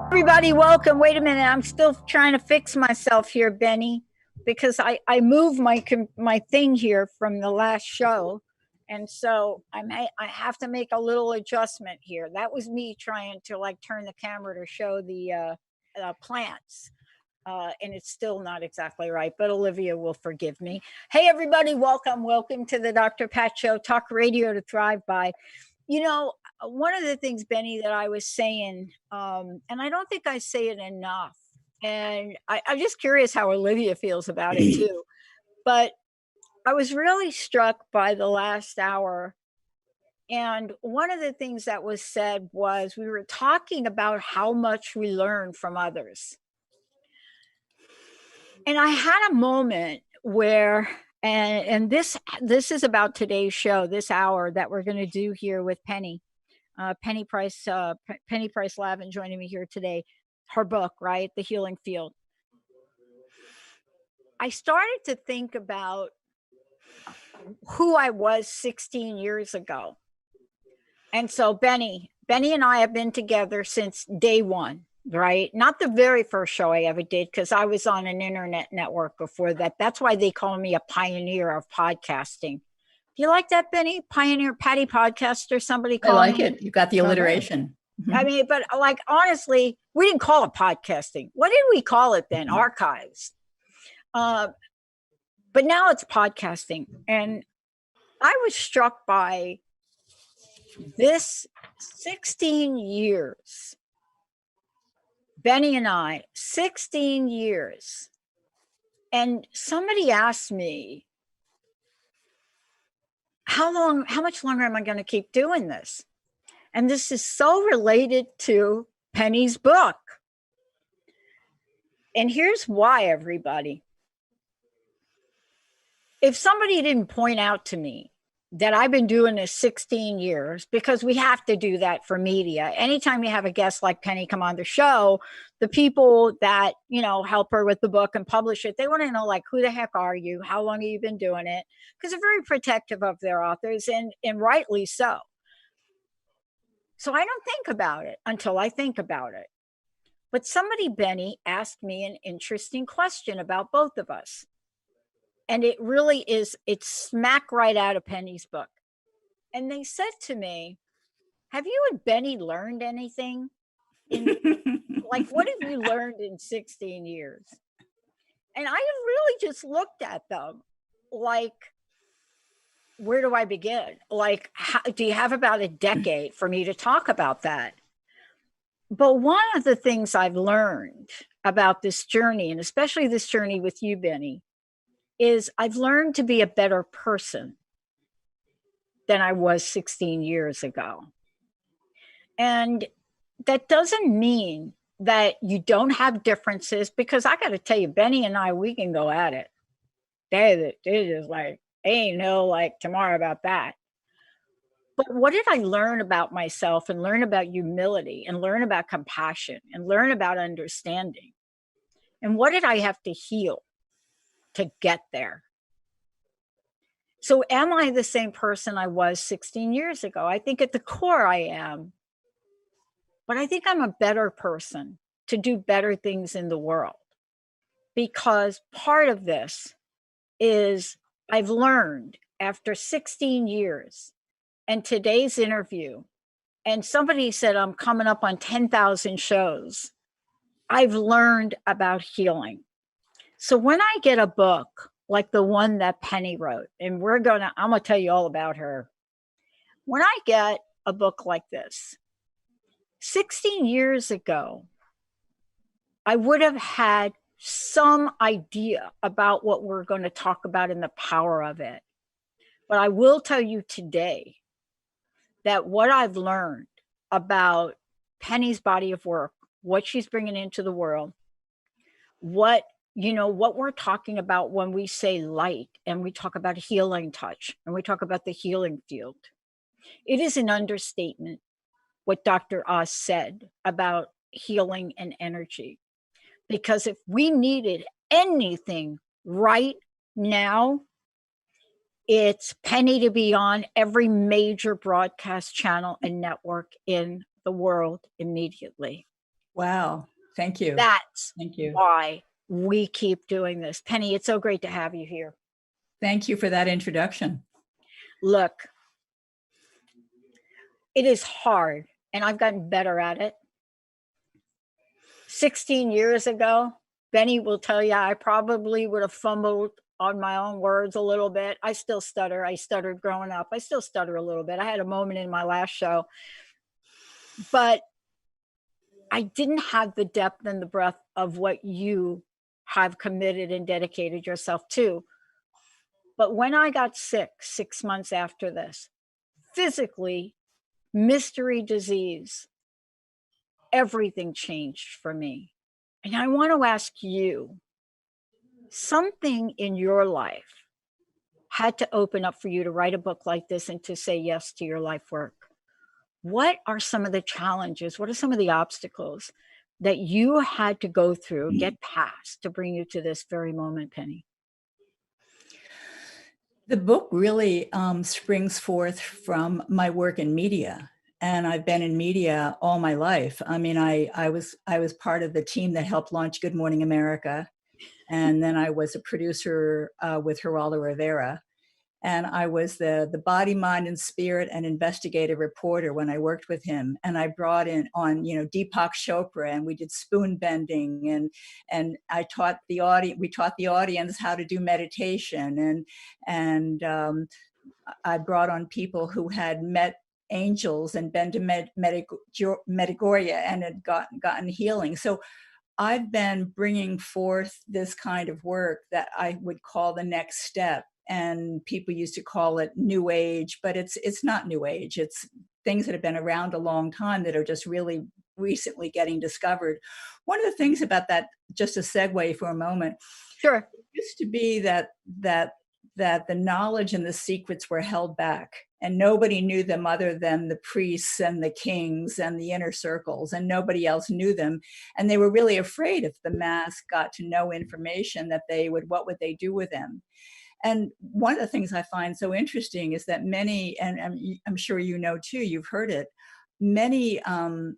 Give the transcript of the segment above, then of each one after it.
Everybody, welcome. Wait a minute. I'm still trying to fix myself here, Benny, because I moved my thing here from the last show. And so I have to make a little adjustment here. That was me trying to like turn the camera to show the plants. And it's still not exactly right, but Olivia will forgive me. Hey, everybody, welcome. Welcome to the Dr. Pat Show, talk radio to thrive by. You know, one of the things, Benny, that I was saying, and I don't think I say it enough, and I'm just curious how Olivia feels about it too, but I was really struck by the last hour. And one of the things that was said was we were talking about how much we learn from others. And I had a moment where, and this is about today's show, this hour that we're going to do here with Penny. Penny Price Lavin joining me here today. Her book, right? The Healing Field. I started to think about who I was 16 years ago. And so Benny and I have been together since day one, right? Not the very first show I ever did, because I was on an internet network before that. That's why they call me a pioneer of podcasting. Do you like that, Benny? Pioneer, Patty Podcaster, somebody called me. I like it. You got the alliteration. I mean, but like, honestly, we didn't call it podcasting. What did we call it then? Archives. But now it's podcasting. And I was struck by this 16 years. Benny and I, 16 years. And somebody asked me, how much longer am I going to keep doing this? And this is so related to Penny's book. And here's why, everybody. If somebody didn't point out to me that I've been doing this 16 years, because we have to do that for media. Anytime you have a guest like Penny come on the show, the people that, you know, help her with the book and publish it, they want to know, like, who the heck are you? How long have you been doing it? Because they're very protective of their authors, and rightly so. So I don't think about it until I think about it. But somebody, Benny, asked me an interesting question about both of us. And it really is, it's smack right out of Penny's book. And they said to me, have you and Benny learned anything? Like, what have you learned in 16 years? And I really just looked at them like, where do I begin? Like, do you have about a decade for me to talk about that? But one of the things I've learned about this journey, and especially this journey with you, Benny, is I've learned to be a better person than I was 16 years ago. And that doesn't mean that you don't have differences, because I got to tell you, Benny and I, we can go at it. They're just like, ain't no like tomorrow about that. But what did I learn about myself, and learn about humility, and learn about compassion, and learn about understanding? And what did I have to heal to get there? So am I the same person I was 16 years ago? I think at the core I am. But I think I'm a better person to do better things in the world. Because part of this is I've learned after 16 years and today's interview, and somebody said I'm coming up on 10,000 shows, I've learned about healing. So when I get a book like the one that Penny wrote, and I'm going to tell you all about her. When I get a book like this, 16 years ago, I would have had some idea about what we're going to talk about and the power of it. But I will tell you today that what I've learned about Penny's body of work, what she's bringing into the world, what we're talking about when we say light, and we talk about healing touch, and we talk about the healing field. It is an understatement what Dr. Oz said about healing and energy. Because if we needed anything right now, It's Penny to be on every major broadcast channel and network in the world immediately. Wow. Thank you. That's Thank you. why we keep doing this. Penny, it's so great to have you here. Thank you for that introduction. Look, it is hard, and I've gotten better at it. 16 years ago, Benny will tell you I probably would have fumbled on my own words a little bit. I still stutter. I stuttered growing up. I still stutter a little bit. I had a moment in my last show, but I didn't have the depth and the breadth of what you have committed and dedicated yourself to. But when I got sick 6 months after this, physically, mystery disease, everything changed for me. And I want to ask you, something in your life had to open up for you to write a book like this and to say yes to your life work. What are some of the challenges? What are some of the obstacles that you had to go through, get past to bring you to this very moment, Penny? The book really springs forth from my work in media. And I've been in media all my life. I mean, I was part of the team that helped launch Good Morning America. And then I was a producer with Geraldo Rivera. And I was the body, mind, and spirit and investigative reporter when I worked with him. And I brought in on, Deepak Chopra, and we did spoon bending, and I taught the audience. We taught the audience how to do meditation, and I brought on people who had met angels and been to Medjugorje and had gotten healing. So I've been bringing forth this kind of work that I would call the next step. And people used to call it New Age, but it's not New Age. It's things that have been around a long time that are just really recently getting discovered. One of the things about that, just a segue for a moment, Sure. it used to be that the knowledge and the secrets were held back, and nobody knew them other than the priests and the kings and the inner circles, and nobody else knew them. And they were really afraid if the mass got to know information that what would they do with them? And one of the things I find so interesting is that many, and I'm sure you know too, you've heard it, many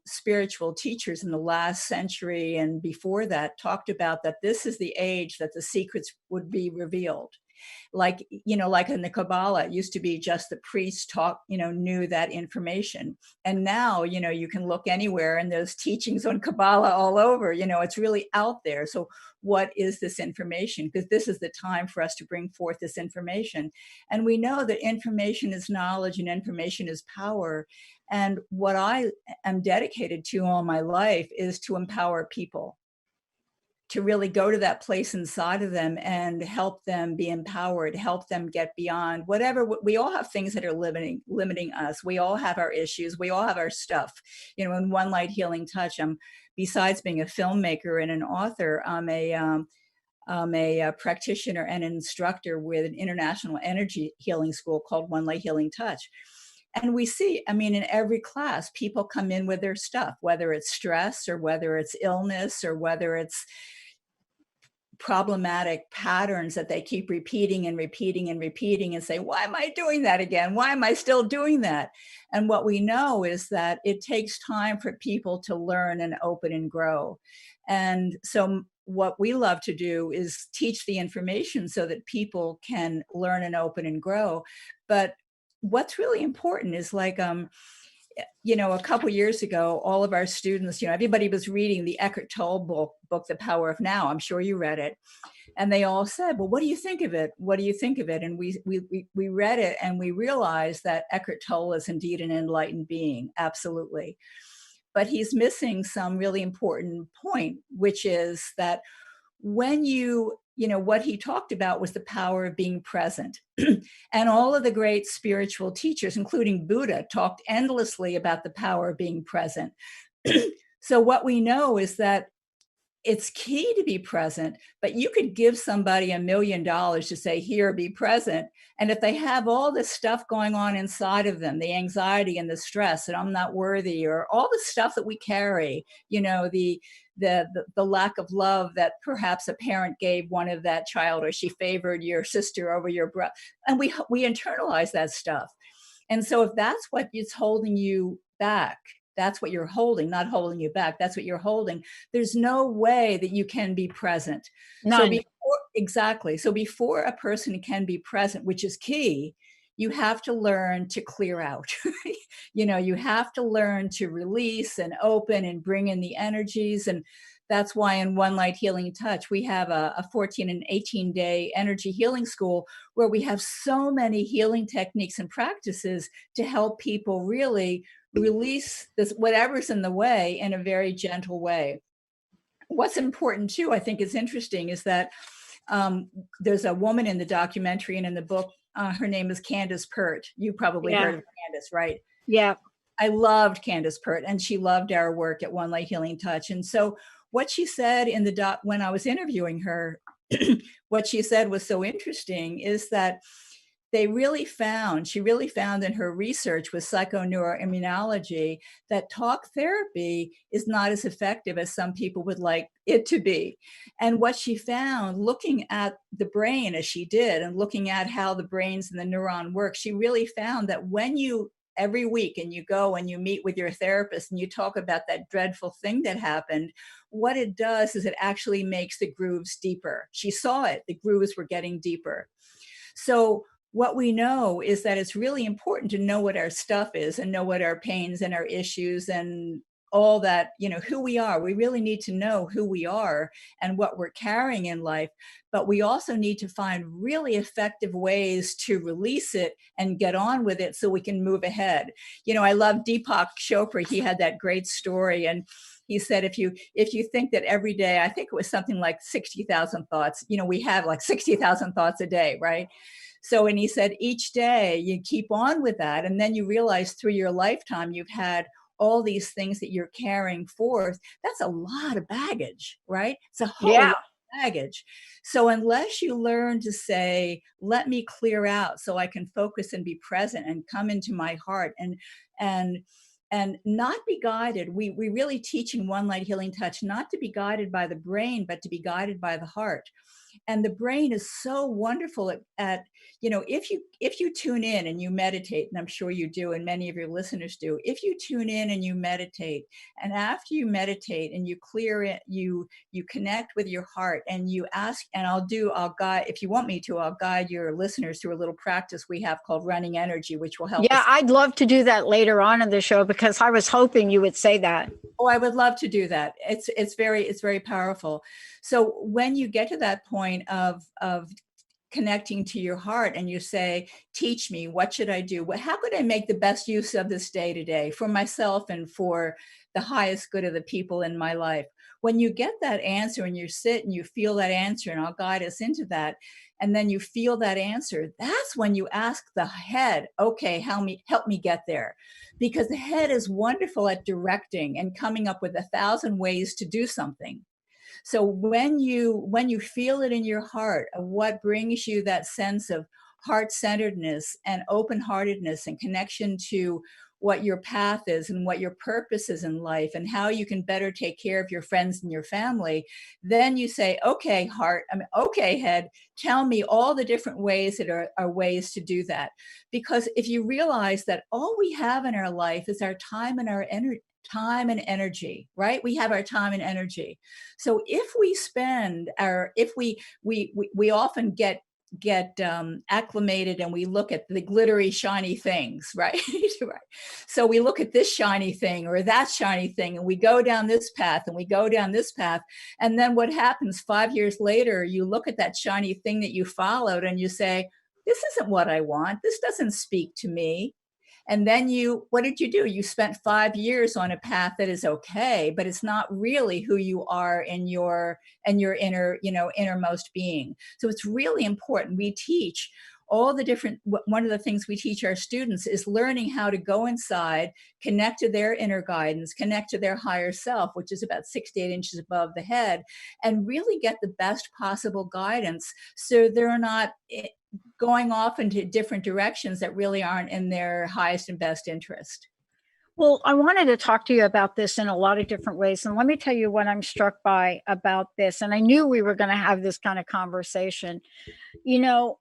spiritual teachers in the last century and before that talked about that this is the age that the secrets would be revealed. Like in the Kabbalah, it used to be just the priests knew that information. And now, you can look anywhere and there's teachings on Kabbalah all over, it's really out there. So what is this information? Because this is the time for us to bring forth this information. And we know that information is knowledge and information is power. And what I am dedicated to all my life is to empower people, to really go to that place inside of them and help them be empowered, help them get beyond whatever. We all have things that are limiting us. We all have our issues. We all have our stuff. In One Light Healing Touch, besides being a filmmaker and an author, I'm a practitioner and an instructor with an international energy healing school called One Light Healing Touch. And we see, in every class, people come in with their stuff, whether it's stress or whether it's illness or whether it's problematic patterns that they keep repeating and repeating and repeating and say, why am I doing that again? Why am I still doing that? And what we know is that it takes time for people to learn and open and grow. And so what we love to do is teach the information so that people can learn and open and grow. But what's really important is a couple years ago, all of our students, everybody was reading the Eckhart Tolle book, The Power of Now. I'm sure you read it. And they all said, well, what do you think of it? What do you think of it? And we read it and we realized that Eckhart Tolle is indeed an enlightened being. Absolutely. But he's missing some really important point, which is that when what he talked about was the power of being present. And all of the great spiritual teachers, including Buddha, talked endlessly about the power of being present. So what we know is that it's key to be present, but you could give somebody $1 million to say, here, be present. And if they have all this stuff going on inside of them, the anxiety and the stress, and I'm not worthy, or all the stuff that we carry, the lack of love that perhaps a parent gave one of that child, or she favored your sister over your brother. And we internalize that stuff. And so if that's what is holding you back, that's what you're holding, not holding you back. That's what you're holding. There's no way that you can be present. None. Exactly. So before a person can be present, which is key, you have to learn to clear out. You have to learn to release and open and bring in the energies. And that's why in One Light Healing Touch, we have a 14 and 18-day energy healing school where we have so many healing techniques and practices to help people really release this, whatever's in the way, in a very gentle way. What's important too, I think is interesting, is that there's a woman in the documentary and in the book, her name is Candace Pert. You probably heard of Candace, right? Yeah. I loved Candace Pert, and she loved our work at One Light Healing Touch. And so what she said in the when I was interviewing her, what she said was so interesting, is that she really found in her research with psychoneuroimmunology that talk therapy is not as effective as some people would like it to be. And what she found, looking at the brain as she did, and looking at how the brains and the neuron work, she really found that when you every week and you go and you meet with your therapist and you talk about that dreadful thing that happened, what it does is it actually makes the grooves deeper. She saw it, the grooves were getting deeper. So what we know is that it's really important to know what our stuff is and know what our pains and our issues and all that, who we are. We really need to know who we are and what we're carrying in life, but we also need to find really effective ways to release it and get on with it so we can move ahead. I love Deepak Chopra. He had that great story, and he said, if you think that every day, I think it was something like 60,000 thoughts, we have like 60,000 thoughts a day, right? So, and he said, each day you keep on with that, and then you realize through your lifetime, you've had all these things that you're carrying forth. That's a lot of baggage, right? It's a whole lot of baggage. So unless you learn to say, let me clear out so I can focus and be present and come into my heart and not be guided. We really teach in One Light Healing Touch not to be guided by the brain, but to be guided by the heart. And the brain is so wonderful at if you tune in and you meditate, and I'm sure you do, and many of your listeners do, if you tune in and you meditate, and after you meditate and you clear it, you connect with your heart and you ask, and I'll guide, if you want me to, I'll guide your listeners through a little practice we have called running energy, which will help. Yeah, I'd love to do that later on in the show, because I was hoping you would say that. Oh, I would love to do that. It's very powerful. So when you get to that point of connecting to your heart and you say, teach me, what should I do? How could I make the best use of this day today for myself and for the highest good of the people in my life? When you get that answer and you sit and you feel that answer, and I'll guide us into that, and then you feel that answer, that's when you ask the head, okay, help me get there. Because the head is wonderful at directing and coming up with 1,000 ways to do something. So when you feel it in your heart of what brings you that sense of heart-centeredness and open-heartedness and connection to what your path is and what your purpose is in life and how you can better take care of your friends and your family, then you say, okay, heart, okay, head, tell me all the different ways that are ways to do that. Because if you realize that all we have in our life is our time and our time and energy, right? We have our time and energy. So if we spend we often get acclimated and we look at the glittery, shiny things, right? Right. So we look at this shiny thing or that shiny thing, and we go down this path and we go down this path. And then what happens 5 years later, you look at that shiny thing that you followed and you say, this isn't what I want. This doesn't speak to me. And then what did you do? You spent 5 years on a path that is okay, but it's not really who you are in your inner, innermost being. So it's really important. We teach all the different, one of the things we teach our students is learning how to go inside, connect to their inner guidance, connect to their higher self, which is about 6 to 8 inches above the head, and really get the best possible guidance so they're not going off into different directions that really aren't in their highest and best interest. Well, I wanted to talk to you about this in a lot of different ways. And let me tell you what I'm struck by about this. And I knew we were going to have this kind of conversation. You know,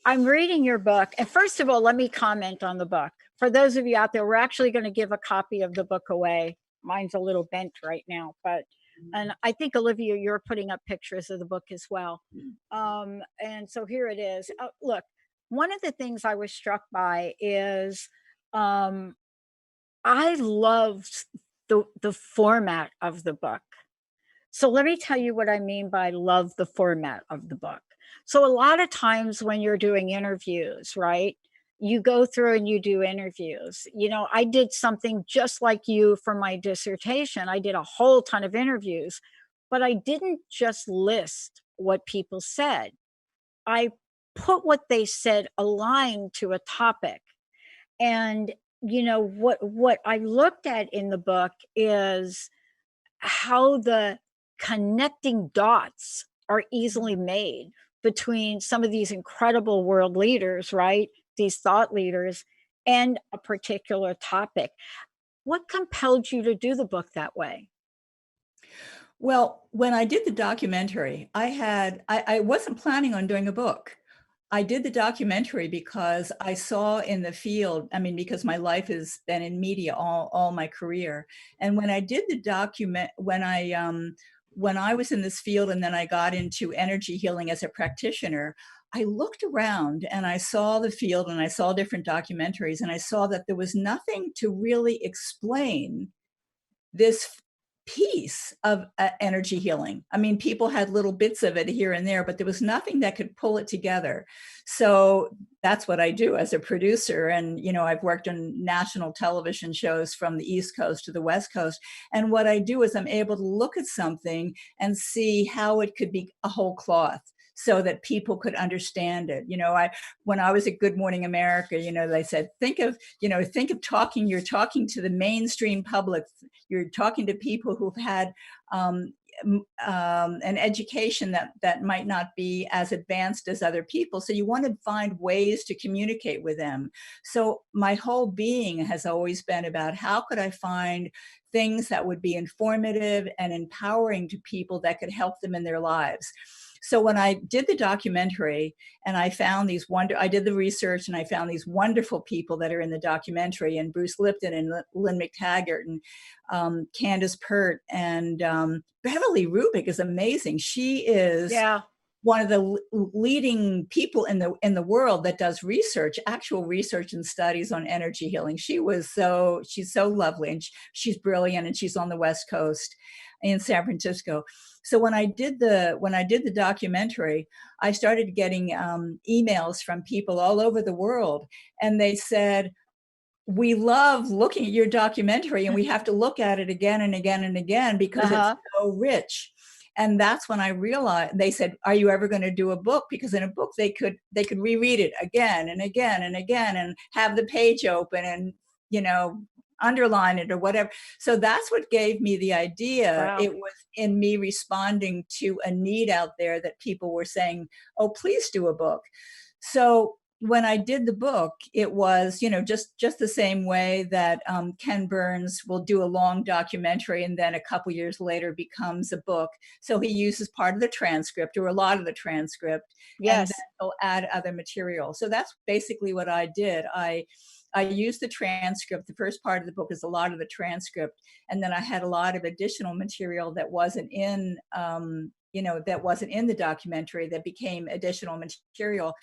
I'm reading your book. And first of all, let me comment on the book. For those of you out there, we're actually going to give a copy of the book away. Mine's a little bent right now, but and I think Olivia, you're putting up pictures of the book as well. And so here it is. Look, one of the things I was struck by is um, I loved the format of the book. So let me tell you what I mean by love the format of the book. So a lot of times when you're doing interviews, right? You go through and you do interviews. You know, I did something just like you for my dissertation. I did a whole ton of interviews, but I didn't just list what people said. I put what they said aligned to a topic. And you know what I looked at in the book is how the connecting dots are easily made between some of these incredible world leaders, right? These thought leaders and a particular topic. What compelled you to do the book that way? Well, when I did the documentary, I wasn't planning on doing a book. I did the documentary because I saw in the field, I mean, because my life has been in media all my career. And when I did the when I was in this field and then I got into energy healing as a practitioner, I looked around and I saw the field and I saw different documentaries and I saw that there was nothing to really explain this piece of energy healing. I mean, people had little bits of it here and there, but there was nothing that could pull it together. So that's what I do as a producer. And, you know, I've worked on national television shows from the East Coast to the West Coast. And what I do is I'm able to look at something and see how it could be a whole cloth, so that people could understand it. You know, when I was at Good Morning America, you know, they said, think of talking, you're talking to the mainstream public, you're talking to people who've had an education that might not be as advanced as other people. So you want to find ways to communicate with them. So my whole being has always been about how could I find things that would be informative and empowering to people that could help them in their lives. So when I did the documentary and I found I did the research and I found these wonderful people that are in the documentary, and Bruce Lipton and Lynn McTaggart and Candace Pert and Beverly Rubik is amazing. She is one of the leading people in the world that does research, actual research and studies on energy healing. She's so lovely and she's brilliant, and she's on the West Coast in San Francisco. So when I did the documentary, I started getting emails from people all over the world, and they said, we love looking at your documentary and we have to look at it again and again and again because it's so rich. And that's when I realized, they said, are you ever going to do a book? Because in a book, they could reread it again and again and again and have the page open and, you know, underline it or whatever. So that's what gave me the idea. Wow. It was in me responding to a need out there that people were saying, oh, please do a book. So when I did the book, it was, you know, just the same way that Ken Burns will do a long documentary and then a couple years later becomes a book. So he uses part of the transcript or a lot of the transcript, and then he'll add other material. So that's basically what I did. I used the transcript. The first part of the book is a lot of the transcript, and then I had a lot of additional material that wasn't in, that wasn't in the documentary that became additional material.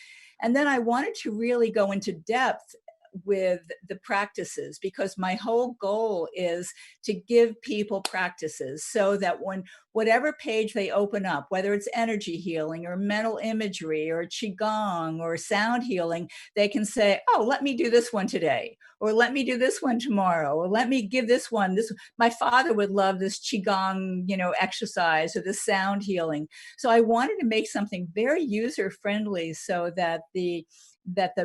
And then I wanted to really go into depth with the practices, because my whole goal is to give people practices so that when whatever page they open up, whether it's energy healing or mental imagery or qigong or sound healing, they can say, oh, let me do this one today, or let me do this one tomorrow, or let me give this one. My father would love this qigong, exercise or this sound healing. So I wanted to make something very user friendly so that the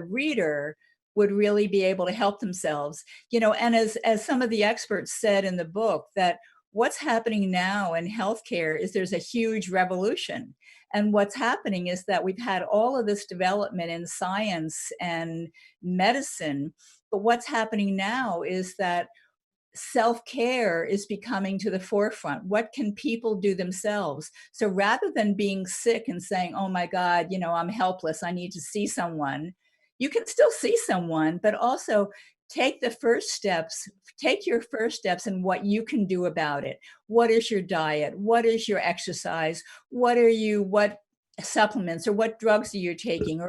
reader would really be able to help themselves, and as some of the experts said in the book, that what's happening now in healthcare is there's a huge revolution. And what's happening is that we've had all of this development in science and medicine, But what's happening now is that self-care is becoming to the forefront. What can people do themselves? So rather than being sick and saying, oh my God, I'm helpless, I need to see someone, you can still see someone, but also take the first steps, take your first steps in what you can do about it. What is your diet? What is your exercise? What supplements or what drugs are you taking,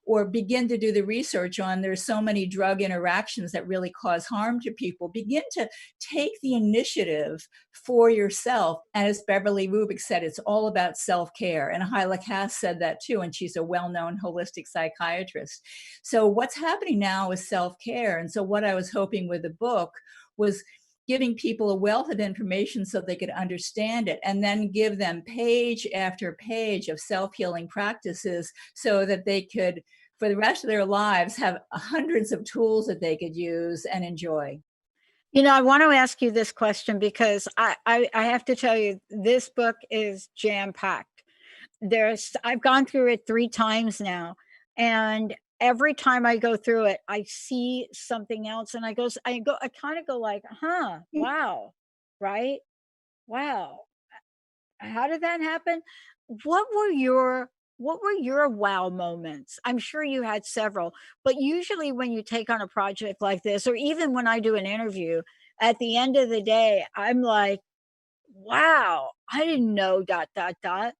or begin to do the research on, there's so many drug interactions that really cause harm to people. Begin to take the initiative for yourself. And as Beverly Rubik said, it's all about self-care. And Hyla Cass said that too, and she's a well-known holistic psychiatrist. So what's happening now is self-care. And so what I was hoping with the book was giving people a wealth of information so they could understand it, and then give them page after page of self-healing practices so that they could, for the rest of their lives, have hundreds of tools that they could use and enjoy. I want to ask you this question because I have to tell you, this book is jam-packed. I've gone through it 3 times now, and every time I go through it, I see something else, and I kind of go like, wow, right? Wow. How did that happen? What were your wow moments? I'm sure you had several, but usually when you take on a project like this, or even when I do an interview, at the end of the day, I'm like, wow, I didn't know dot dot dot.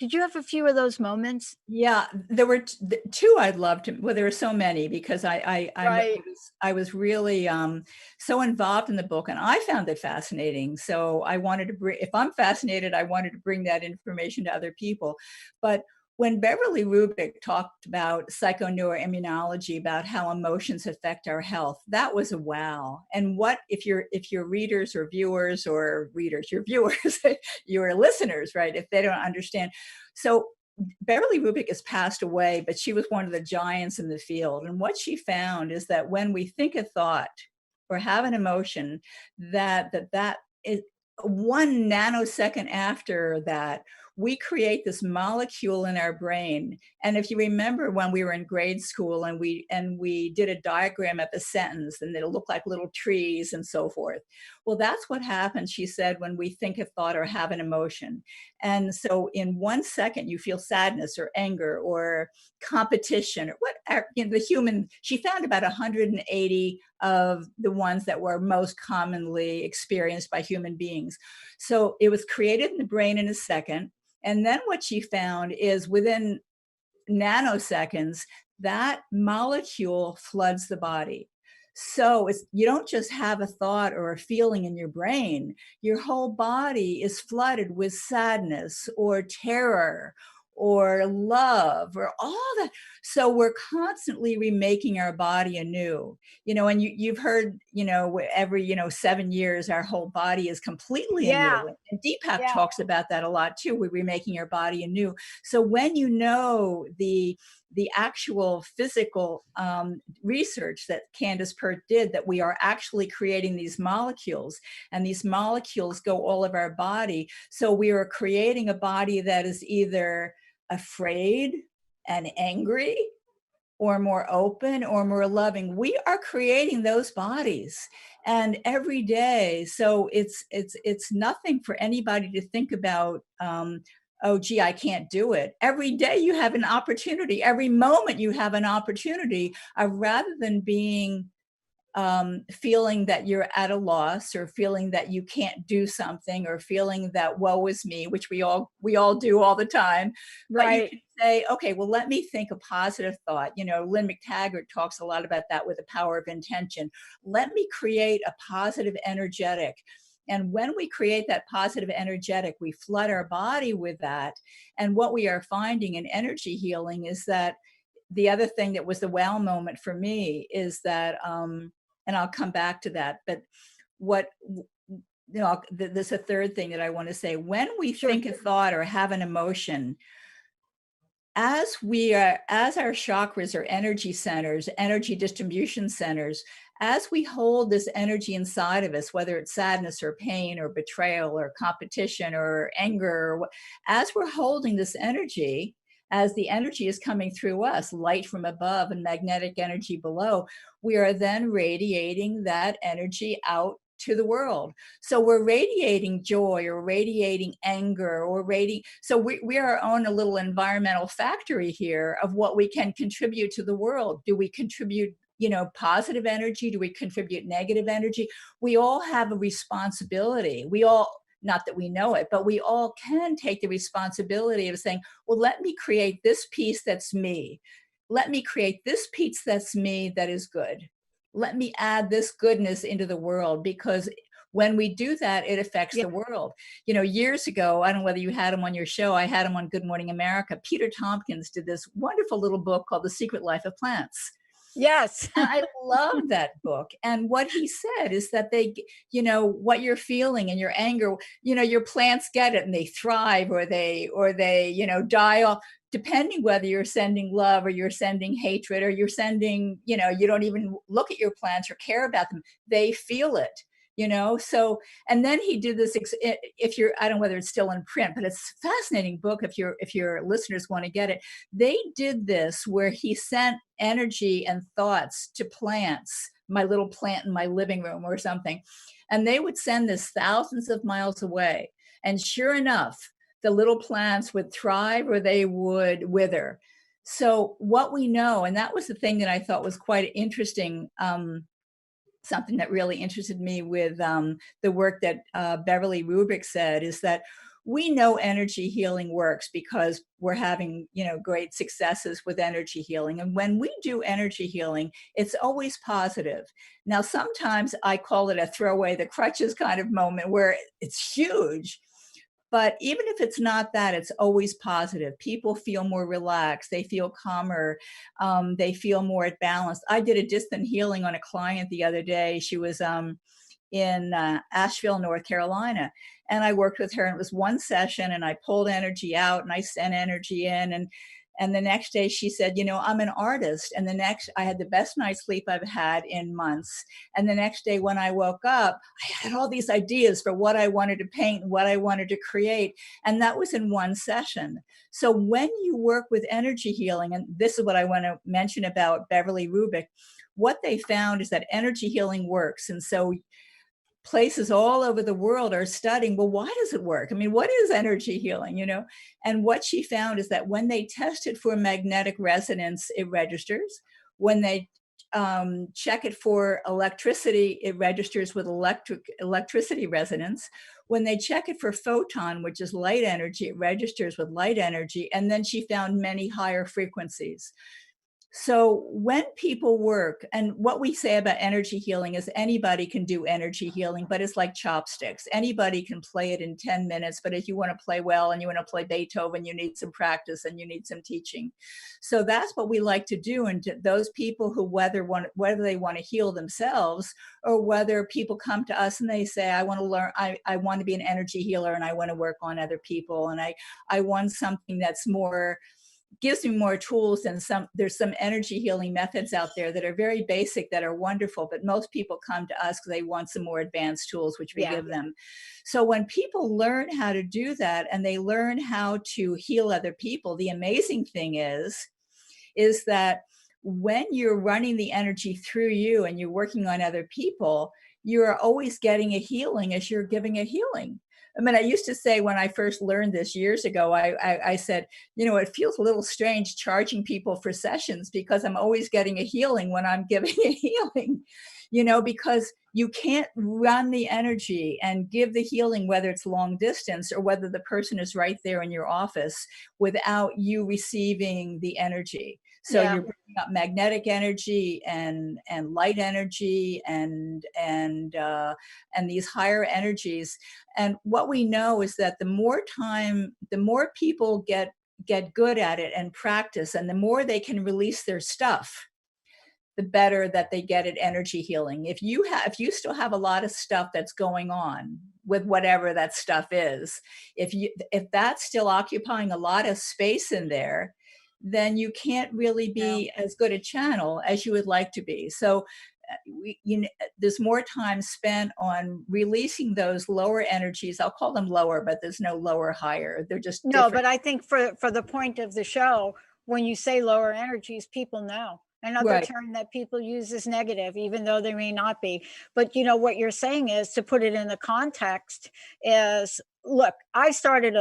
Did you have a few of those moments? Yeah, there were two I'd love to. Well, there are so many because Right. I was really so involved in the book, and I found it fascinating. So I wanted to bring, if I'm fascinated, I wanted to bring that information to other people. But when Beverly Rubik talked about psychoneuroimmunology, about how emotions affect our health, that was a wow. And what if your readers or viewers, your viewers, your listeners, right? If they don't understand. So Beverly Rubik has passed away, but she was one of the giants in the field. And what she found is that when we think a thought or have an emotion, that is 1 nanosecond after that, we create this molecule in our brain. And if you remember when we were in grade school and we did a diagram of a sentence and it'll look like little trees and so forth. Well, that's what happens, she said, when we think a thought or have an emotion. And so in 1 second, you feel sadness or anger or competition or she found about 180 of the ones that were most commonly experienced by human beings. So it was created in the brain in a second. And then what she found is within nanoseconds, that molecule floods the body. So you don't just have a thought or a feeling in your brain, your whole body is flooded with sadness or terror or love or all that. So we're constantly remaking our body anew, and you've heard, every, 7 years, our whole body is completely Yeah. anew. And Deepak Yeah. talks about that a lot too. We're remaking our body anew. So when the actual physical research that Candace Pert did, that we are actually creating these molecules, and these molecules go all of our body. So we are creating a body that is either afraid and angry, or more open, or more loving. We are creating those bodies, and every day. So it's nothing for anybody to think about, oh, gee, I can't do it. Every day you have an opportunity. Every moment you have an opportunity, rather than being feeling that you're at a loss, or feeling that you can't do something, or feeling that woe is me, which we all do all the time. But you Right. can say, okay, well, let me think a positive thought. Lynn McTaggart talks a lot about that with the power of intention. Let me create a positive energetic. And when we create that positive energetic, we flood our body with that. And what we are finding in energy healing is that the other thing that was the wow moment for me is that, and I'll come back to that, but there's a third thing that I want to say. When we think a thought or have an emotion, as our chakras or energy centers, energy distribution centers, as we hold this energy inside of us, whether it's sadness or pain or betrayal or competition or anger, as we're holding this energy, as the energy is coming through us, light from above and magnetic energy below, we are then radiating that energy out to the world. So we're radiating joy or radiating anger or radiating. So we are our own a little environmental factory here of what we can contribute to the world. Do we contribute, positive energy? Do we contribute negative energy? We all have a responsibility. We all, not that we know it, but we all can take the responsibility of saying, well, let me create this piece that's me. Let me create this piece that's me that is good. Let me add this goodness into the world, because when we do that, it affects the world. Years ago, I don't know whether you had him on your show, I had him on Good Morning America. Peter Tompkins did this wonderful little book called The Secret Life of Plants. Yes. And I love that book. And what he said is that what you're feeling and your anger, your plants get it and they thrive, or they die off, depending whether you're sending love or you're sending hatred, or you're sending, you don't even look at your plants or care about them. They feel it. So, and then he did this, I don't know whether it's still in print, but it's a fascinating book if your listeners want to get it. They did this where he sent energy and thoughts to plants, my little plant in my living room or something, and they would send this thousands of miles away. And sure enough, the little plants would thrive or they would wither. So what we know, and that was the thing that I thought was quite interesting, something that really interested me with the work that Beverly Rubik said, is that we know energy healing works because we're having, great successes with energy healing. And when we do energy healing, it's always positive. Now, sometimes I call it a throw away the crutches kind of moment where it's huge. But even if it's not that, it's always positive. People feel more relaxed. They feel calmer. They feel more at balance. I did a distant healing on a client the other day. She was in Asheville, North Carolina. And I worked with her, and it was one session, and I pulled energy out and I sent energy in. And the next day she said, I'm an artist. And I had the best night's sleep I've had in months. And the next day when I woke up, I had all these ideas for what I wanted to paint and what I wanted to create. And that was in one session. So when you work with energy healing, and this is what I want to mention about Beverly Rubik, what they found is that energy healing works. And so places all over the world are studying, well, why does it work? I mean, what is energy healing, And what she found is that when they tested for magnetic resonance, it registers. When they check it for electricity, it registers with electricity resonance. When they check it for photon, which is light energy, it registers with light energy. And then she found many higher frequencies. So when people work, and what we say about energy healing is anybody can do energy healing, but it's like chopsticks. Anybody can play it in 10 minutes, but if you want to play well and you want to play Beethoven, you need some practice and you need some teaching. So that's what we like to do. And to those people who, whether they want to heal themselves, or whether people come to us and they say, I want to learn, I want to be an energy healer and I want to work on other people. And I want something that's gives me more tools than there's some energy healing methods out there that are very basic, that are wonderful, but most people come to us because they want some more advanced tools, which we give them. So when people learn how to do that and they learn how to heal other people, the amazing thing is that when you're running the energy through you and you're working on other people, you're always getting a healing as you're giving a healing. I mean, I used to say when I first learned this years ago, I said, it feels a little strange charging people for sessions because I'm always getting a healing when I'm giving a healing, because you can't run the energy and give the healing, whether it's long distance or whether the person is right there in your office, without you receiving the energy. So you're bringing up magnetic energy and light energy and these higher energies. And what we know is that the more people get good at it and practice, and the more they can release their stuff, the better that they get at energy healing. If you still have a lot of stuff that's going on with whatever that stuff is, if that's still occupying a lot of space in there, then you can't really be as good a channel as you would like to be. So there's more time spent on releasing those lower energies. I'll call them lower, but there's no lower, higher. They're just No, different. but I think for the point of the show, when you say lower energies, people know. Another Right. term that people use is negative, even though they may not be. But what you're saying is, to put it in the context, is look, I started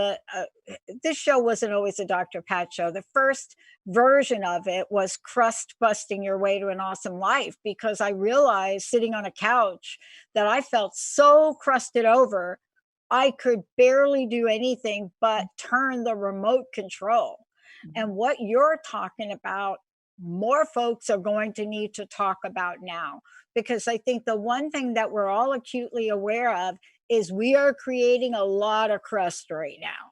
this show wasn't always a Dr. Pat show. The first version of it was crust busting your way to an awesome life, because I realized sitting on a couch that I felt so crusted over, I could barely do anything but turn the remote control. And what you're talking about, more folks are going to need to talk about now, because I think the one thing that we're all acutely aware of is we are creating a lot of crust right now.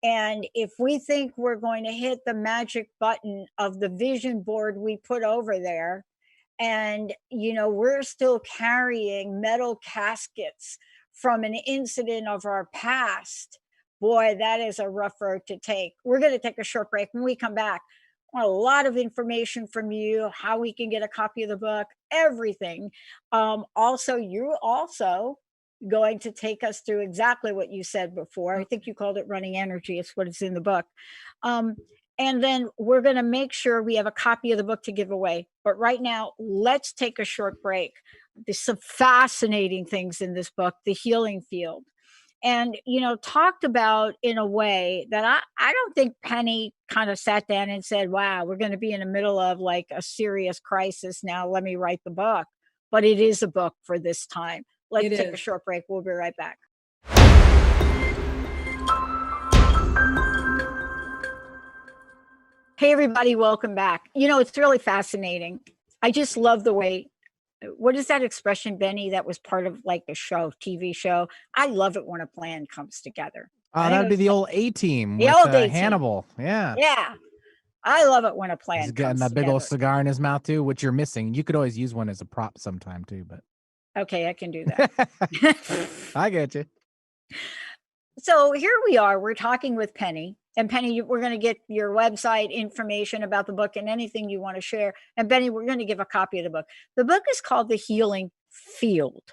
And if we think we're going to hit the magic button of the vision board we put over there, and we're still carrying metal caskets from an incident of our past, boy, that is a rough road to take. We're going to take a short break. When we come back, I want a lot of information from you, how we can get a copy of the book, everything. Also, you're also going to take us through exactly what you said before. I think you called it running energy. It's what is in the book. And then we're going to make sure we have a copy of the book to give away. But right now, let's take a short break. There's some fascinating things in this book, The Healing Field. And, talked about in a way that I don't think Penny kind of sat down and said, wow, we're going to be in the middle of like a serious crisis now. Let me write the book. But it is a book for this time. Let's take a short break. We'll be right back. Hey, everybody, welcome back. It's really fascinating. I just love the way, what is that expression, Benny, that was part of like a show, TV show? I love it when a plan comes together. That'd be the old A-Team The with old A-Team. Hannibal. Yeah. Yeah. I love it when a plan He's getting comes a big together. old cigar in his mouth too, which you're missing. You could always use one as a prop sometime too, but okay, I can do that. I get you. So here we are. We're talking with Penny. And Penny, we're going to get your website information about the book and anything you want to share. And Penny, we're going to give a copy of the book. The book is called The Healing Field: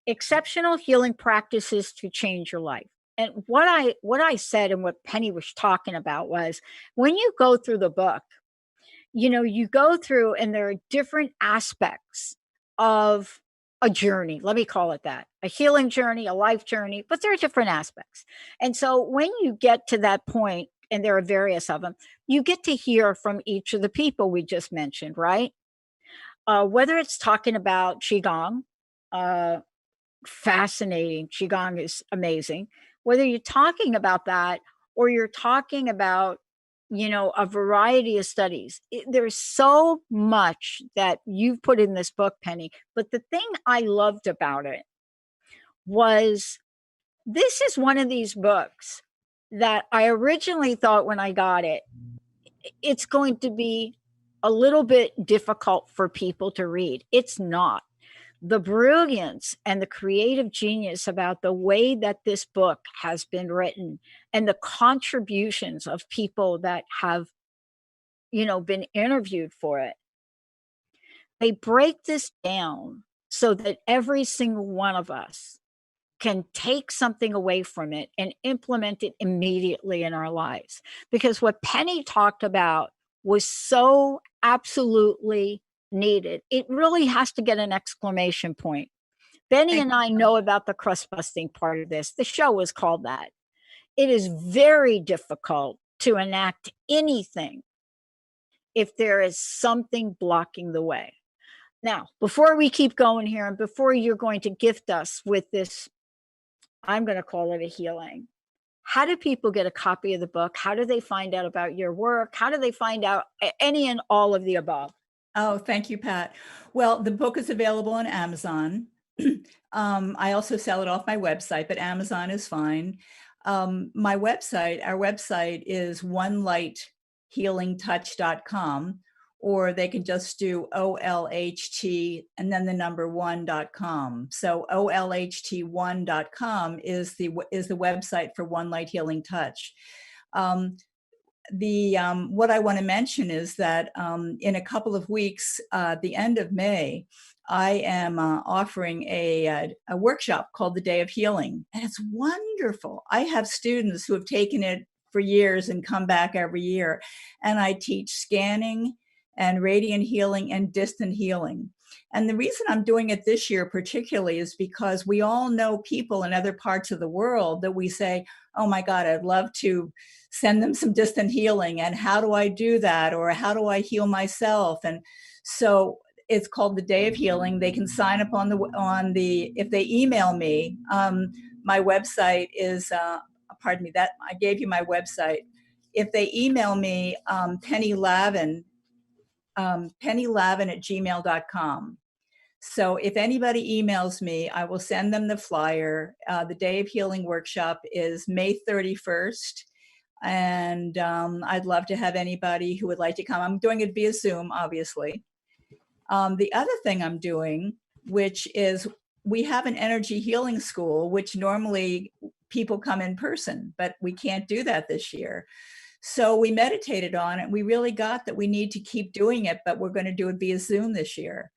Exceptional Healing Practices to Change Your Life. And what I said and what Penny was talking about was, when you go through the book, you go through and there are different aspects of a journey. Let me call it that: a healing journey, a life journey, but there are different aspects. And so when you get to that point, and there are various of them, you get to hear from each of the people we just mentioned, right? Whether it's talking about Qigong, fascinating. Qigong is amazing. Whether you're talking about that or you're talking about, a variety of studies. There's so much that you've put in this book, Penny. But the thing I loved about it was, this is one of these books that I originally thought when I got it, it's going to be a little bit difficult for people to read. It's not. The brilliance and the creative genius about the way that this book has been written, and the contributions of people that have, been interviewed for it. They break this down so that every single one of us can take something away from it and implement it immediately in our lives. Because what Penny talked about was so absolutely needed. It really has to get an exclamation point. Benny and I know about the crust busting part of this. The show was called that. It is very difficult to enact anything if there is something blocking the way. Now, before we keep going here, and before you're going to gift us with this, I'm going to call it a healing. How do people get a copy of the book? How do they find out about your work? How do they find out any and all of the above? Oh, thank you, Pat. Well, the book is available on Amazon. I also sell it off my website, but Amazon is fine. Our website is onelighthealingtouch.com, or they can just do OLHT and then the number 1.com. So OLHT1.com is the website for One Light Healing Touch. what I want to mention is that in a couple of weeks, the end of May, I am offering a workshop called the Day of Healing, and it's wonderful. I have students who have taken it for years and come back every year, and I teach scanning and radiant healing and distant healing. And the reason I'm doing it this year particularly is because we all know people in other parts of the world that we say, oh my God, I'd love to send them some distant healing. And how do I do that? Or how do I heal myself? And so it's called the Day of Healing. They can sign up on the if they email me. My website is, pardon me, that I gave you my website. If they email me, Penny Lavin, pennylavin@gmail.com. So if anybody emails me, I will send them the flyer. The Day of Healing workshop is May 31st. And I'd love to have anybody who would like to come. I'm doing it via Zoom, obviously. The other thing I'm doing, which is we have an energy healing school, which normally people come in person, but we can't do that this year. So we meditated on it. We really got that we need to keep doing it, but we're going to do it via Zoom this year.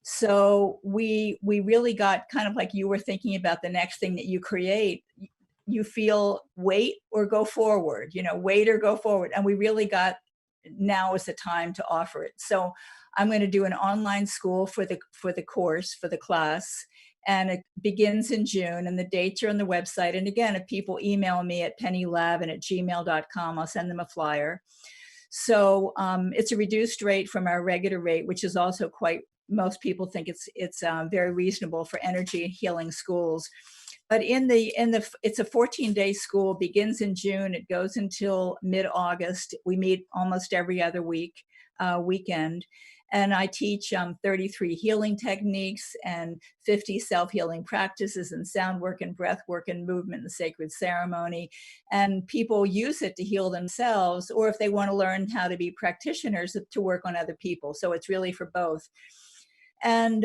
So we really got kind of like you were thinking about the next thing that you create. You feel wait or go forward, wait or go forward. And we really got, now is the time to offer it. So I'm going to do an online school for the course, for the class. And it begins in June, and the dates are on the website. And again, if people email me at pennylavin@gmail.com, I'll send them a flyer. So it's a reduced rate from our regular rate, which is also quite, most people think it's very reasonable for energy and healing schools. But it's a 14-day school, begins in June. It goes until mid-August. We meet almost every other weekend. And I teach 33 healing techniques and 50 self-healing practices and sound work and breath work and movement and sacred ceremony. And people use it to heal themselves, or if they want to learn how to be practitioners, to work on other people. So it's really for both. And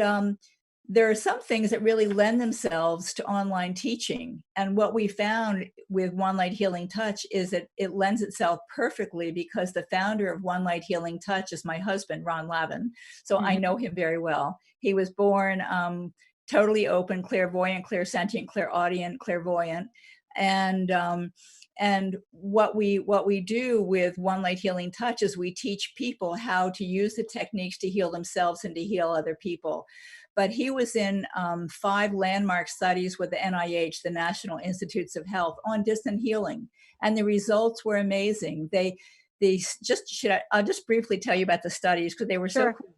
there are some things that really lend themselves to online teaching. And what we found with One Light Healing Touch is that it lends itself perfectly, because the founder of One Light Healing Touch is my husband, Ron Lavin. So I know him very well. He was born totally open, clairvoyant, clairsentient, clairaudient, clairvoyant. And what we do with One Light Healing Touch is we teach people how to use the techniques to heal themselves and to heal other people. But he was in 5 landmark studies with the NIH, the National Institutes of Health, on distant healing. And the results were amazing. I'll just briefly tell you about the studies, because they were so cool.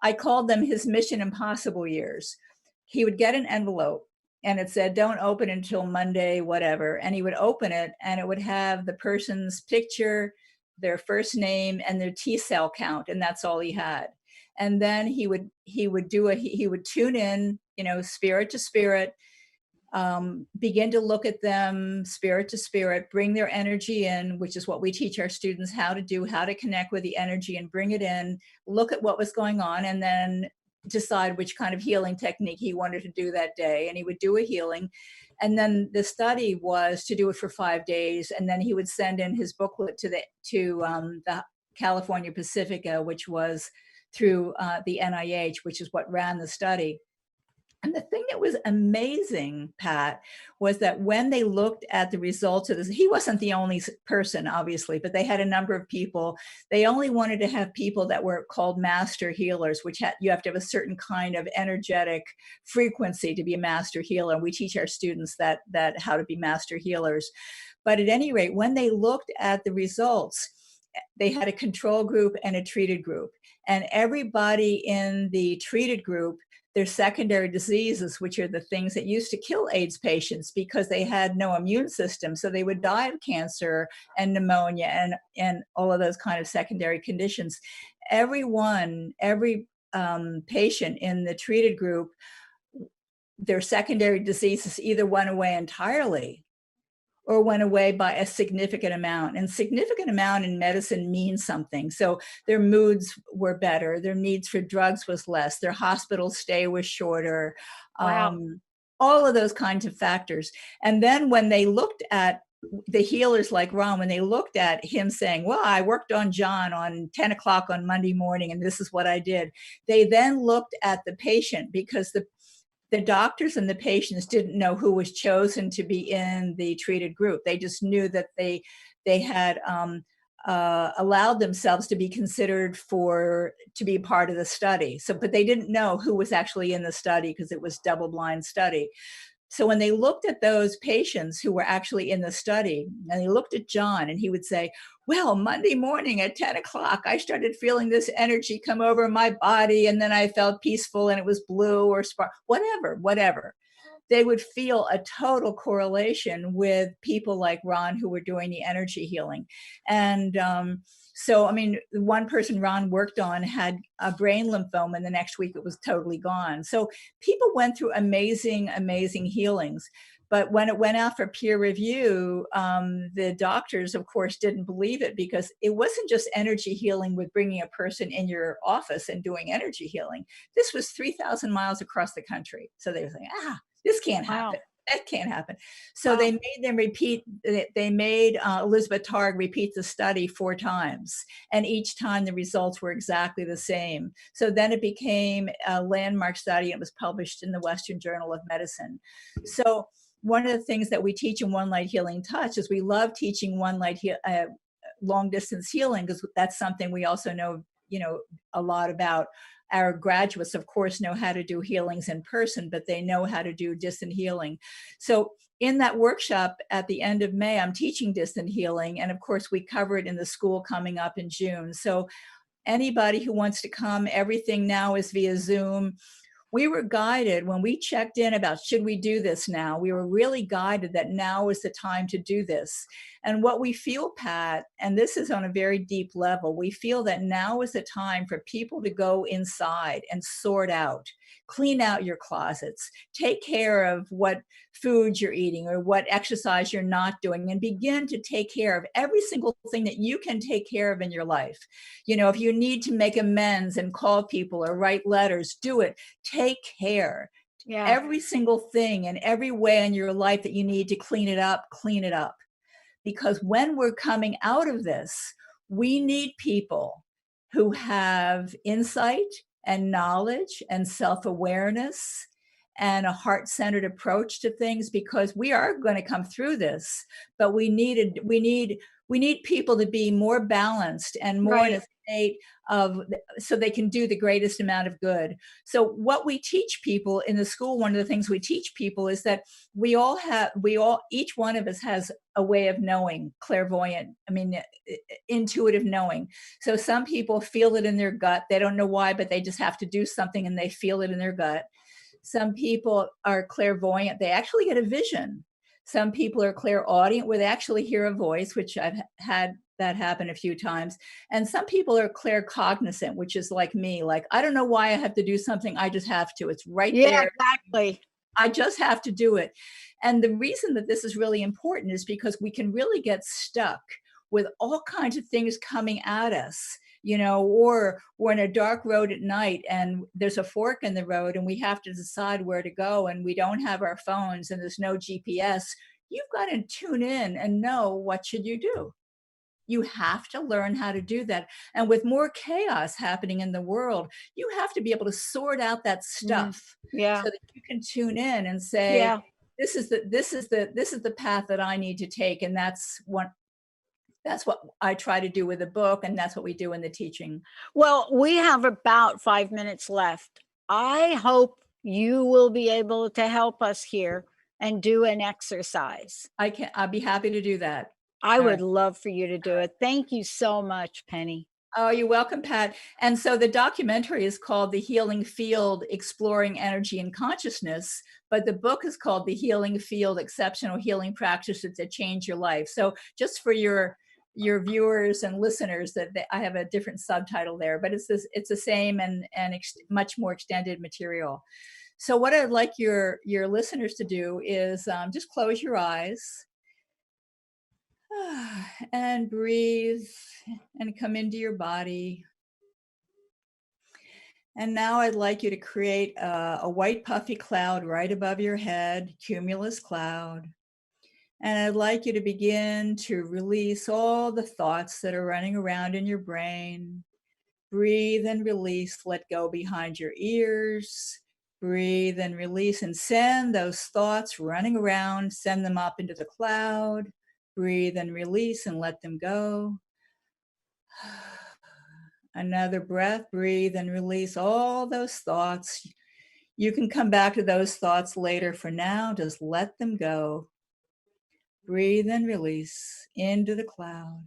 I called them his Mission Impossible years. He would get an envelope, and it said, don't open until Monday, whatever. And he would open it, and it would have the person's picture, their first name, and their T cell count. And that's all he had. And then he would tune in, spirit to spirit, begin to look at them, spirit to spirit, bring their energy in, which is what we teach our students how to do, how to connect with the energy and bring it in, look at what was going on, and then decide which kind of healing technique he wanted to do that day. And he would do a healing. And then the study was to do it for 5 days. And then he would send in his booklet to the California Pacifica, which was through the NIH, which is what ran the study. And the thing that was amazing, Pat, was that when they looked at the results of this, he wasn't the only person, obviously, but they had a number of people. They only wanted to have people that were called master healers, which you have to have a certain kind of energetic frequency to be a master healer. And we teach our students that how to be master healers. But at any rate, when they looked at the results, they had a control group and a treated group. And everybody in the treated group, their secondary diseases, which are the things that used to kill AIDS patients because they had no immune system. So they would die of cancer and pneumonia and all of those kind of secondary conditions. Every patient in the treated group, their secondary diseases either went away entirely or went away by a significant amount. And significant amount in medicine means something. So their moods were better, their needs for drugs was less, their hospital stay was shorter, wow. All of those kinds of factors. And then when they looked at the healers like Ron, when they looked at him saying, well, I worked on John on 10 o'clock on Monday morning, and this is what I did. They then looked at the patient, because the doctors and the patients didn't know who was chosen to be in the treated group. They just knew that they had allowed themselves to be considered to be part of the study. So, but they didn't know who was actually in the study, because it was double-blind study. So when they looked at those patients who were actually in the study, and they looked at John, and he would say, well, Monday morning at 10 o'clock, I started feeling this energy come over my body, and then I felt peaceful, and it was blue or spark, whatever. They would feel a total correlation with people like Ron, who were doing the energy healing. And so, I mean, one person Ron worked on had a brain lymphoma, and the next week it was totally gone. So people went through amazing, amazing healings. But when it went out for peer review, the doctors, of course, didn't believe it, because it wasn't just energy healing with bringing a person in your office and doing energy healing. This was 3,000 miles across the country. So they were saying, this can't happen. Wow. That can't happen. So they made them repeat. They made Elizabeth Targ repeat the study 4 times. And each time the results were exactly the same. So then it became a landmark study, and it was published in the Western Journal of Medicine. So one of the things that we teach in One Light Healing Touch is we love teaching long distance healing, because that's something we also know, a lot about. Our graduates, of course, know how to do healings in person, but they know how to do distant healing. So in that workshop at the end of May, I'm teaching distant healing. And of course, we cover it in the school coming up in June. So anybody who wants to come, everything now is via Zoom. We were guided when we checked in about, should we do this now? We were really guided that now is the time to do this. And what we feel, Pat, and this is on a very deep level, we feel that now is the time for people to go inside and sort out, clean out your closets, take care of what food you're eating or what exercise you're not doing, and begin to take care of every single thing that you can take care of in your life. If you need to make amends and call people or write letters, do it. Take care. Yeah. Every single thing and every way in your life that you need to clean it up, clean it up. Because when we're coming out of this, we need people who have insight and knowledge and self-awareness and a heart-centered approach to things, because we are going to come through this, but we need people to be more balanced and more in a state of, so they can do the greatest amount of good. So what we teach people in the school, one of the things we teach people is that each one of us has a way of knowing, clairvoyant, intuitive knowing. So some people feel it in their gut. They don't know why, but they just have to do something and they feel it in their gut. Some people are clairvoyant. They actually get a vision. Some people are clairaudient, where they actually hear a voice, which I've had that happen a few times. And some people are claircognizant, which is like me. Like, I don't know why I have to do something. I just have to. It's right there. Yeah, exactly. I just have to do it. And the reason that this is really important is because we can really get stuck with all kinds of things coming at us, or we're in a dark road at night and there's a fork in the road and we have to decide where to go, and we don't have our phones and there's no GPS. You've got to tune in and know, what should you do? You have to learn how to do that. And with more chaos happening in the world, you have to be able to sort out that stuff, so that you can tune in and say, this is the path that I need to take. And that's what I try to do with the book, and that's what we do in the teaching. Well, we have about 5 minutes left. I hope you will be able to help us here and do an exercise. I'll be happy to do that. I would love for you to do it. Thank you so much, Penny. Oh, you're welcome, Pat. And so the documentary is called The Healing Field, Exploring Energy and Consciousness, but the book is called The Healing Field, Exceptional Healing Practices That Change Your Life. So just for your viewers and listeners, that I have a different subtitle there, but it's the same and much more extended material. So what I'd like your listeners to do is just close your eyes and breathe and come into your body. And now I'd like you to create a white puffy cloud right above your head, cumulus cloud. And I'd like you to begin to release all the thoughts that are running around in your brain. Breathe and release, let go behind your ears. Breathe and release and send those thoughts running around, send them up into the cloud. Breathe and release and let them go. Another breath, breathe and release all those thoughts. You can come back to those thoughts later. For now, just let them go. Breathe and release into the cloud.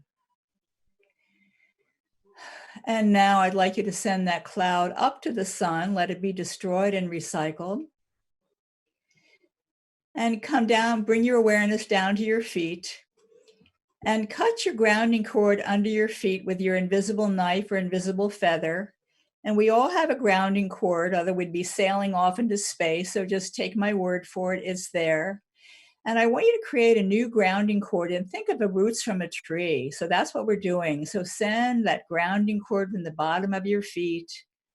And now I'd like you to send that cloud up to the sun, let it be destroyed and recycled. And come down, bring your awareness down to your feet and cut your grounding cord under your feet with your invisible knife or invisible feather. And we all have a grounding cord, otherwise we'd be sailing off into space. So just take my word for it, it's there. And I want you to create a new grounding cord and think of the roots from a tree. So that's what we're doing. So send that grounding cord from the bottom of your feet,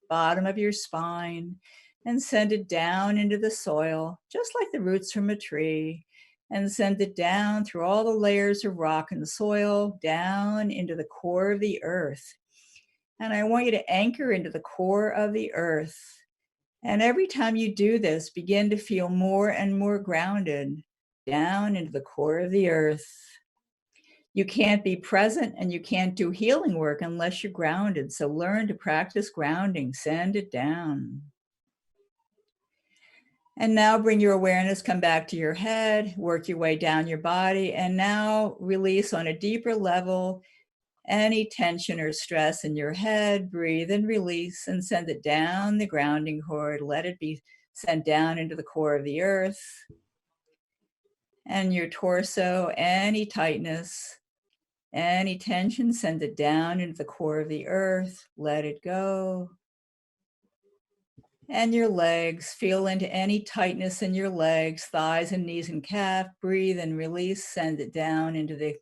bottom of your spine, and send it down into the soil, just like the roots from a tree. And send it down through all the layers of rock and soil, down into the core of the earth. And I want you to anchor into the core of the earth. And every time you do this, begin to feel more and more grounded down into the core of the earth. You can't be present and you can't do healing work unless you're grounded. So learn to practice grounding. Send it down. And now bring your awareness, come back to your head, work your way down your body, and now release on a deeper level any tension or stress in your head. Breathe and release and send it down the grounding cord. Let it be sent down into the core of the earth. And your torso, any tightness, any tension, send it down into the core of the earth. Let it go. And your legs, feel into any tightness in your legs, thighs and knees and calf. Breathe and release, send it down into the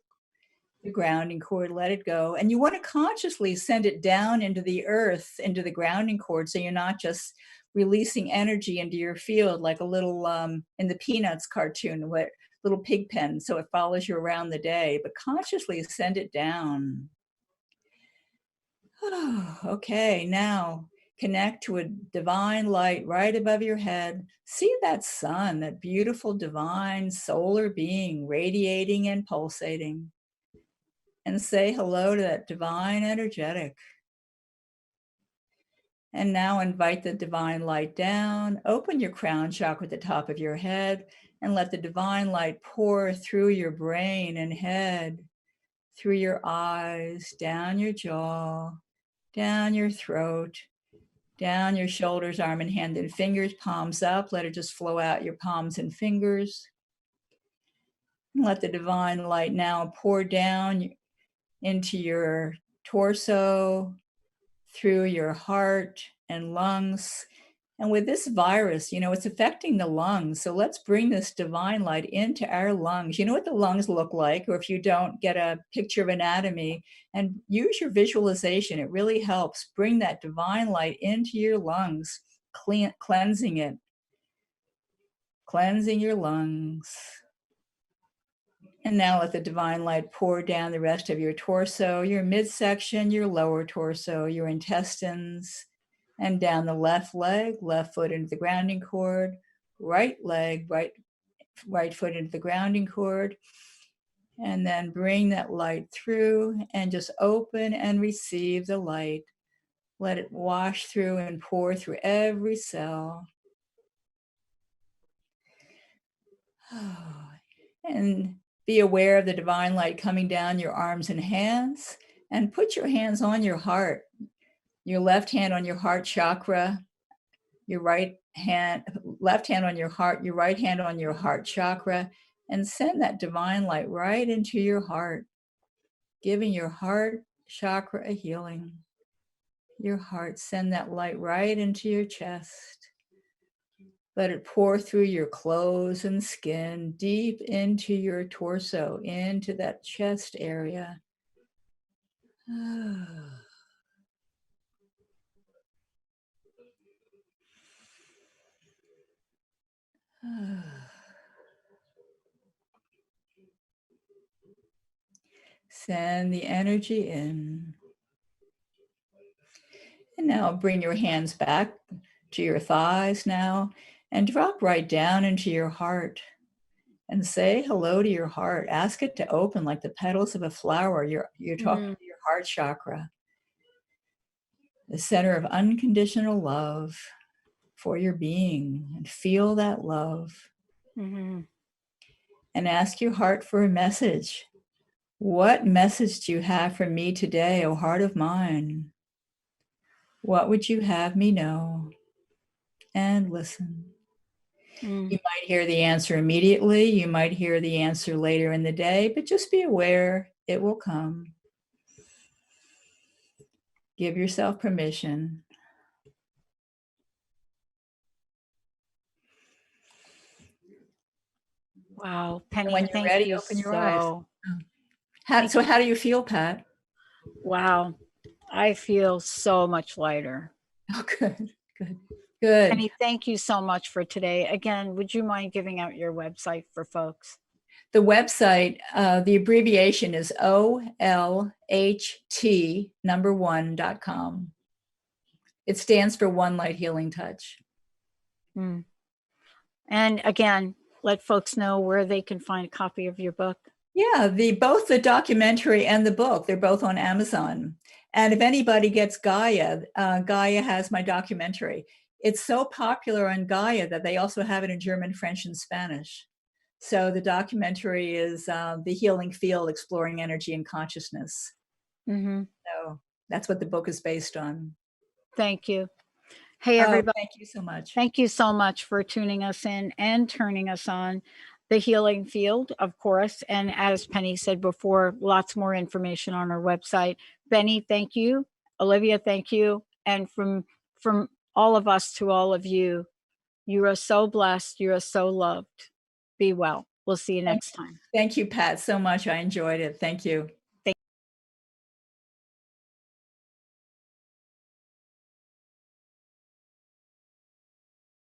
grounding cord, let it go. And you want to consciously send it down into the earth, into the grounding cord, so you're not just releasing energy into your field like a little, in the Peanuts cartoon, what little pig pen, so it follows you around the day, but consciously send it down. Okay, now connect to a divine light right above your head. See that sun, that beautiful divine solar being radiating and pulsating. And say hello to that divine energetic. And now invite the divine light down. Open your crown chakra at the top of your head and let the divine light pour through your brain and head, through your eyes, down your jaw, down your throat, down your shoulders, arm and hand and fingers, palms up. Let it just flow out your palms and fingers. And let the divine light now pour down into your torso, through your heart and lungs. And with this virus, it's affecting the lungs. So let's bring this divine light into our lungs. You know what the lungs look like, or if you don't, get a picture of anatomy and use your visualization. It really helps bring that divine light into your lungs, cleansing it, cleansing your lungs. And now let the divine light pour down the rest of your torso, your midsection, your lower torso, your intestines, and down the left leg, left foot into the grounding cord, right leg, right foot into the grounding cord. And then bring that light through and just open and receive the light. Let it wash through and pour through every cell. And be aware of the divine light coming down your arms and hands, and put your hands on your heart. Your left hand on your heart chakra, your left hand on your heart, your right hand on your heart chakra, and send that divine light right into your heart, giving your heart chakra a healing. Your heart, send that light right into your chest. Let it pour through your clothes and skin, deep into your torso, into that chest area. Send the energy in. And now bring your hands back to your thighs now and drop right down into your heart and say hello to your heart. Ask it to open like the petals of a flower. You're talking to your heart chakra, the center of unconditional love for your being, and feel that love. Mm-hmm. And ask your heart for a message. What message do you have for me today, O heart of mine? What would you have me know? And listen. You might hear the answer immediately. You might hear the answer later in the day, but just be aware it will come. Give yourself permission. Wow, Penny, When you're thank ready, you open your eyes. so. How do you feel, Pat? Wow, I feel so much lighter. Oh, good, good, good. Penny, thank you so much for today. Again, would you mind giving out your website for folks? The website, the abbreviation is OLHT1.com. It stands for One Light Healing Touch. And again, let folks know where they can find a copy of your book. Yeah, both the documentary and the book, they're both on Amazon. And if anybody gets Gaia, Gaia has my documentary. It's so popular on Gaia that they also have it in German, French, and Spanish. So the documentary is The Healing Field, Exploring Energy and Consciousness. So that's what the book is based on. Thank you. Hey, everybody. Thank you so much. Thank you so much for tuning us in and turning us on. The Healing Field, of course. And as Penny said before, lots more information on our website. Benny, thank you. Olivia, thank you. And from all of us to all of you, you are so blessed. You are so loved. Be well. We'll see you next time. Thank you, Pat, so much. I enjoyed it. Thank you.